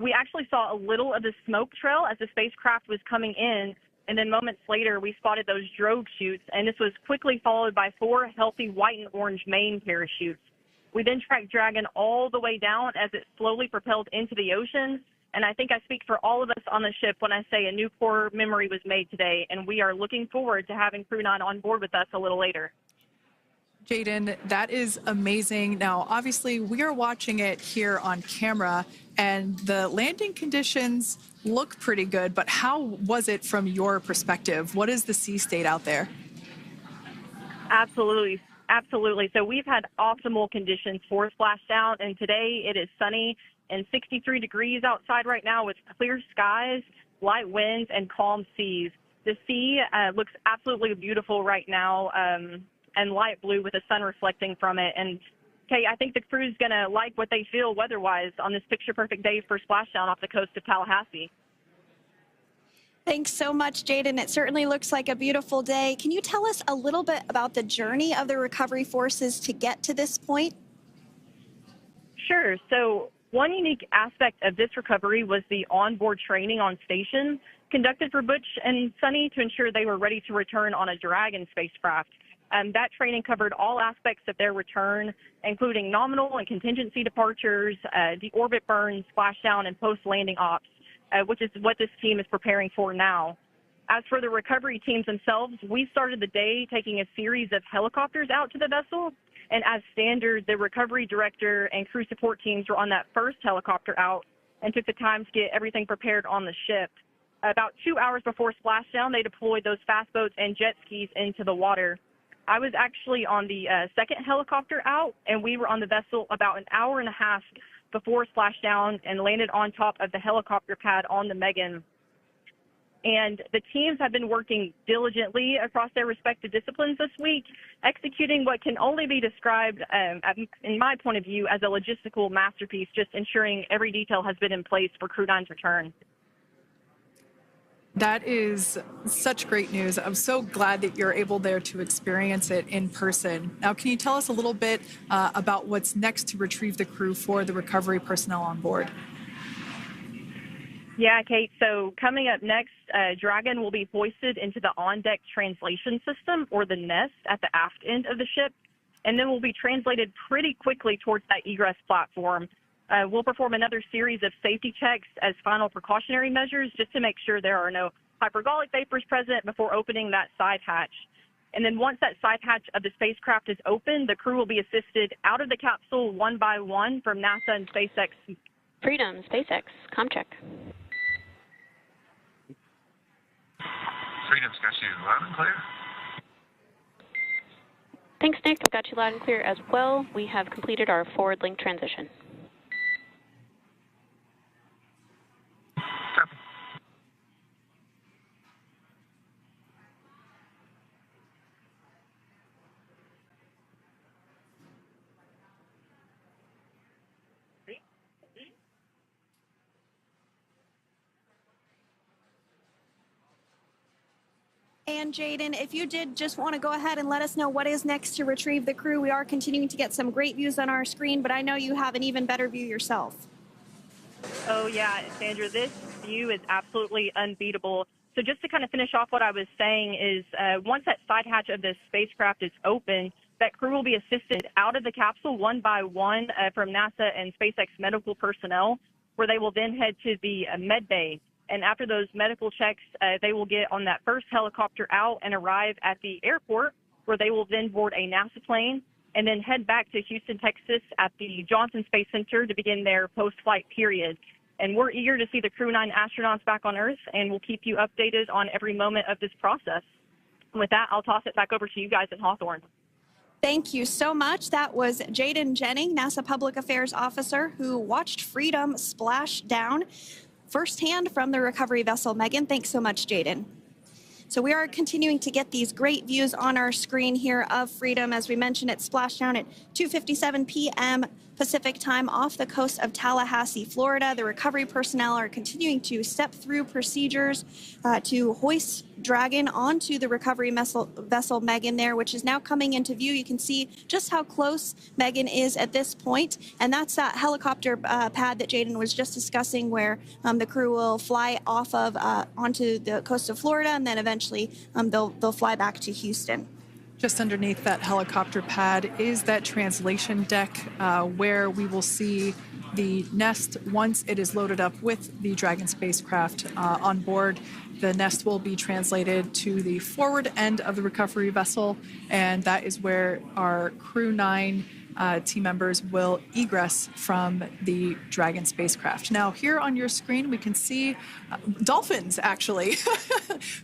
We actually saw a little of the smoke trail as the spacecraft was coming in, and then moments later we spotted those drogue chutes, and this was quickly followed by 4 healthy white and orange main parachutes. We then tracked Dragon all the way down as it slowly propelled into the ocean, and I think I speak for all of us on the ship when I say a new core memory was made today, and we are looking forward to having Crew 9 on board with us a little later. Jaden, that is amazing. Now, obviously, we are watching it here on camera, and the landing conditions look pretty good, but how was it from your perspective? What is the sea state out there? Absolutely. Absolutely. So we've had optimal conditions for splashdown, and today it is sunny and 63 degrees outside right now with clear skies, light winds, and calm seas. The sea looks absolutely beautiful right now, and light blue with the sun reflecting from it. And Kate, I think the crew's going to like what they feel weather-wise on this picture-perfect day for splashdown off the coast of Tallahassee. Thanks so much, Jaden. It certainly looks like a beautiful day. Can you tell us a little bit about the journey of the recovery forces to get to this point? Sure. So one unique aspect of this recovery was the onboard training on station conducted for Butch and Sunny to ensure they were ready to return on a Dragon spacecraft. That training covered all aspects of their return, including nominal and contingency departures, the orbit burn, splashdown, and post-landing ops, which is what this team is preparing for now. As for the recovery teams themselves, we started the day taking a series of helicopters out to the vessel, and as standard, the recovery director and crew support teams were on that first helicopter out and took the time to get everything prepared on the ship. About 2 hours before splashdown, they deployed those fast boats and jet skis into the water. I was actually on the second helicopter out, and we were on the vessel about an hour and a half before splashdown and landed on top of the helicopter pad on the Megan. And the teams have been working diligently across their respective disciplines this week, executing what can only be described, in my point of view, as a logistical masterpiece, just ensuring every detail has been in place for Crew 9's return. That is such great news. I'm so glad that you're able there to experience it in person. Now, can you tell us a little bit about what's next to retrieve the crew for the recovery personnel on board? Yeah, Kate. So coming up next, Dragon will be hoisted into the on-deck translation system, or the nest, at the aft end of the ship, and then will be translated pretty quickly towards that egress platform. We'll perform another series of safety checks as final precautionary measures just to make sure there are no hypergolic vapors present before opening that side hatch. And then once that side hatch of the spacecraft is open, the crew will be assisted out of the capsule one by one from NASA and SpaceX. Freedom, SpaceX, ComCheck. Freedom's got you loud and clear. Thanks, Nick. I've got you loud and clear as well. We have completed our forward link transition. Copy. And Jaden, if you did just want to go ahead and let us know what is next to retrieve the crew, we are continuing to get some great views on our screen, but I know you have an even better view yourself. Oh, yeah, Sandra, this view is absolutely unbeatable. So just to kind of finish off what I was saying is once that side hatch of the spacecraft is open, that crew will be assisted out of the capsule one by one from NASA and SpaceX medical personnel, where they will then head to the med bay. And after those medical checks, they will get on that first helicopter out and arrive at the airport, where they will then board a NASA plane and then head back to Houston, Texas at the Johnson Space Center to begin their post-flight period. And we're eager to see the Crew 9 astronauts back on Earth, and we'll keep you updated on every moment of this process. With that, I'll toss it back over to you guys at Hawthorne. Thank you so much. That was Jaden Jennings, NASA Public Affairs Officer, who watched Freedom splash down firsthand from the recovery vessel Megan. Thanks so much, Jaden. So we are continuing to get these great views on our screen here of Freedom. As we mentioned, it splashed down at 2:57 p.m. Pacific time off the coast of Tallahassee, Florida. The recovery personnel are continuing to step through procedures to hoist Dragon onto the recovery vessel Megan there, which is now coming into view. You can see just how close Megan is at this point, and that's that helicopter pad that Jaden was just discussing, where the crew will fly off of onto the coast of Florida, and then eventually they'll fly back to Houston. Just underneath that helicopter pad is that translation deck where we will see the nest once it is loaded up with the Dragon spacecraft on board. The nest will be translated to the forward end of the recovery vessel, and that is where our Crew 9 team members will egress from the Dragon spacecraft. Now, here on your screen, we can see dolphins, actually,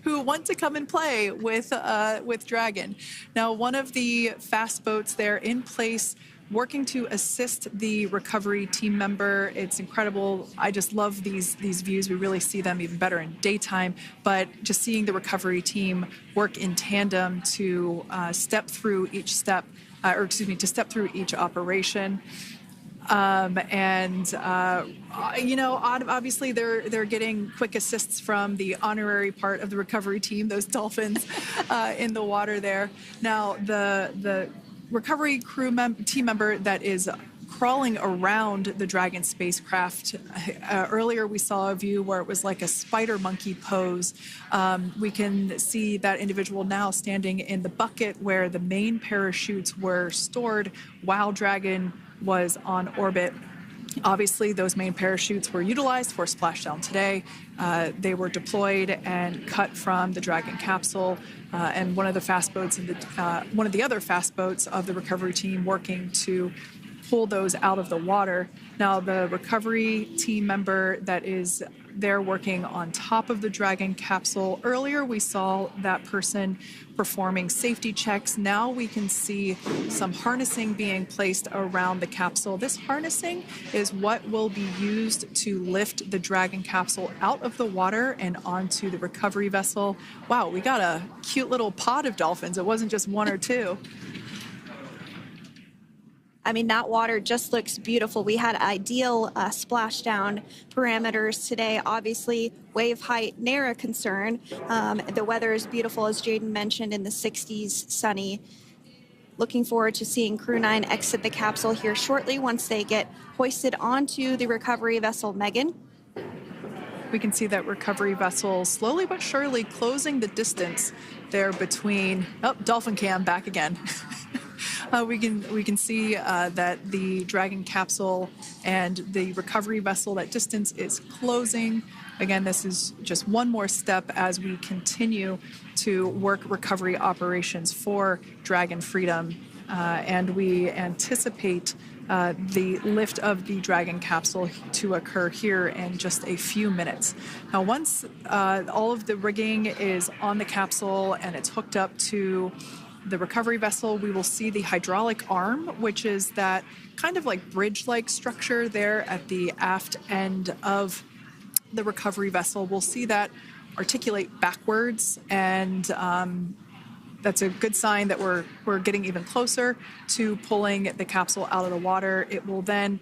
who want to come and play with Dragon. Now, one of the fast boats there in place, working to assist the recovery team member. It's incredible. I just love these views. We really see them even better in daytime, but just seeing the recovery team work in tandem to step through each step, to step through each operation. Obviously they're getting quick assists from the honorary part of the recovery team, those dolphins in the water there. Now, the recovery team member that is crawling around the Dragon spacecraft. Earlier we saw a view where it was like a spider monkey pose. We can see that individual now standing in the bucket where the main parachutes were stored while Dragon was on orbit. Obviously, those main parachutes were utilized for splashdown today. They were deployed and cut from the Dragon capsule, and one of the other fast boats of the recovery team working to pull those out of the water. Now, the recovery team member that is there working on top of the Dragon capsule. Earlier, we saw that person performing safety checks. Now we can see some harnessing being placed around the capsule. This harnessing is what will be used to lift the Dragon capsule out of the water and onto the recovery vessel. Wow, we got a cute little pod of dolphins. It wasn't just one or two. I mean, that water just looks beautiful. We had ideal splashdown parameters today. Obviously, wave height, ne'er a concern. The weather is beautiful, as Jaden mentioned, in the 60s, sunny. Looking forward to seeing Crew 9 exit the capsule here shortly once they get hoisted onto the recovery vessel Megan. We can see that recovery vessel slowly but surely closing the distance there between, dolphin cam back again. We can see that the Dragon capsule and the recovery vessel, that distance is closing. Again, this is just one more step as we continue to work recovery operations for Dragon Freedom, and we anticipate the lift of the Dragon capsule to occur here in just a few minutes. Now, once all of the rigging is on the capsule and it's hooked up to the recovery vessel, we will see the hydraulic arm, which is that kind of like bridge-like structure there at the aft end of the recovery vessel. We'll see that articulate backwards, and that's a good sign that we're getting even closer to pulling the capsule out of the water. It will then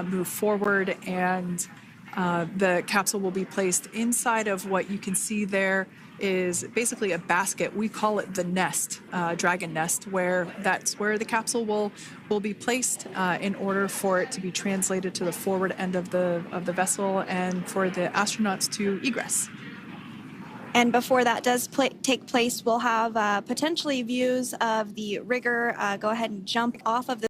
move forward, and the capsule will be placed inside of what you can see there is basically a basket. We call it the nest, Dragon nest, where that's where the capsule will be placed in order for it to be translated to the forward end of the vessel and for the astronauts to egress. And before that does take place, we'll have potentially views of the rigger go ahead and jump off of the